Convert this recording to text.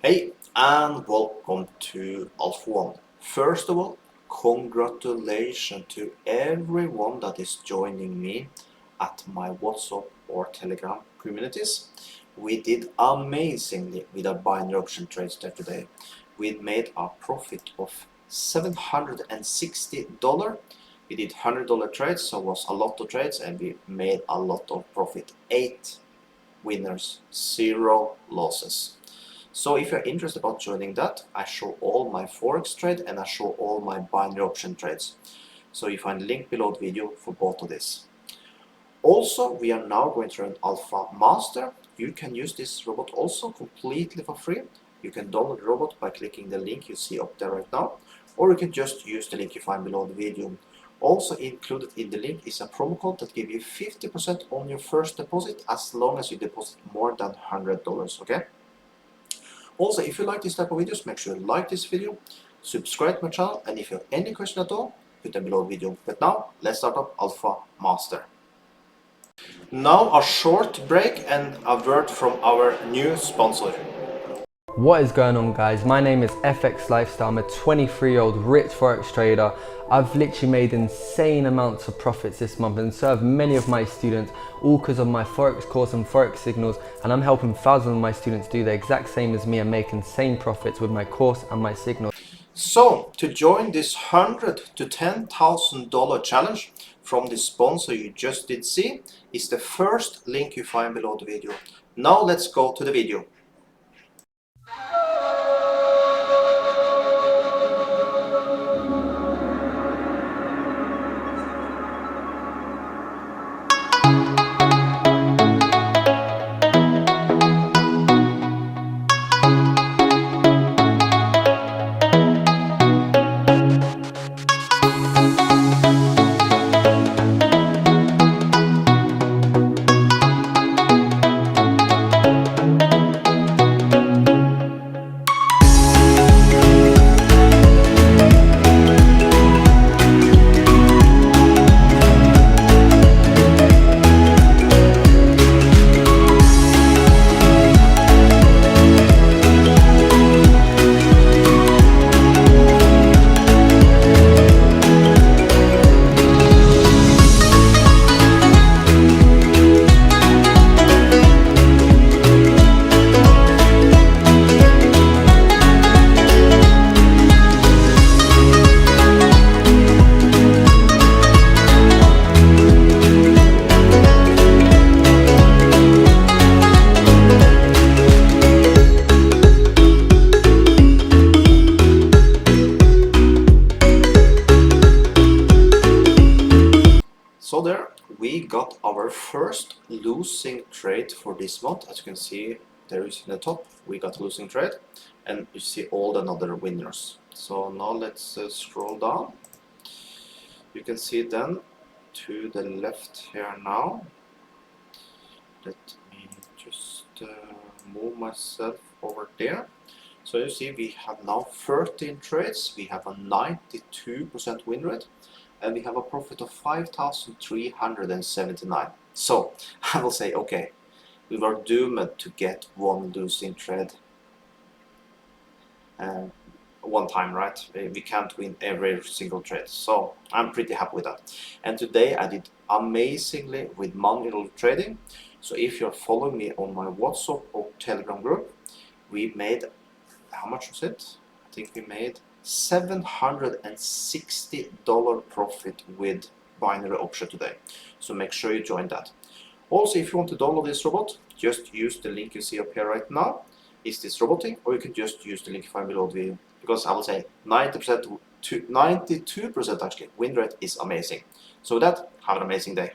Hey, and welcome to Alpha One. First of all, congratulations to everyone that is joining me at my WhatsApp or Telegram communities. We did amazingly with our binary option trades there today. We made a profit of $760. We did $100 trades, so it was a lot of trades, and we made a lot of profit. 8 winners, 0 losses. So if you're interested about joining that, I show all my Forex trade and I show all my binary option trades. So you find the link below the video for both of this. Also, we are now going to run Alpha Master. You can use this robot also completely for free. You can download the robot by clicking the link you see up there right now, or you can just use the link you find below the video. Also included in the link is a promo code that gives you 50% on your first deposit as long as you deposit more than $100, okay? Also, if you like this type of videos, make sure you like this video, subscribe to my channel, and if you have any question at all, put them below the video. But now, let's start up Alpha Master. Now a short break and a word from our new sponsor. What is going on, guys? My name is FX Lifestyle. I'm a 23-year-old rich Forex trader. I've literally made insane amounts of profits this month and served many of my students, all because of my Forex course and Forex signals, and I'm helping thousands of my students do the exact same as me and make insane profits with my course and my signals. So, to join this $100,000 to $10,000 challenge from the sponsor you just did see is the first link you find below the video. Now let's go to the video. So there we got our first losing trade for this month. As you can see, there is in the top, we got losing trade, and you see all the other winners. So now let's scroll down. You can see then to the left here now. Let me just move myself over there. So you see we have now 13 trades, we have a 92% win rate, and we have a profit of 5,379. So I will say, okay, we were doomed to get one losing trade one time, right? We can't win every single trade, so I'm pretty happy with that. And today I did amazingly with manual trading. So if you're following me on my WhatsApp or Telegram group, we made, how much was it? I think we made $760 profit with binary option today. So make sure you join that. Also, if you want to download this robot, just use the link you see up here right now. Is this roboting, or you can just use the link you find below the video, because I will say 90% to 92% actually win rate is amazing. So with that, have an amazing day.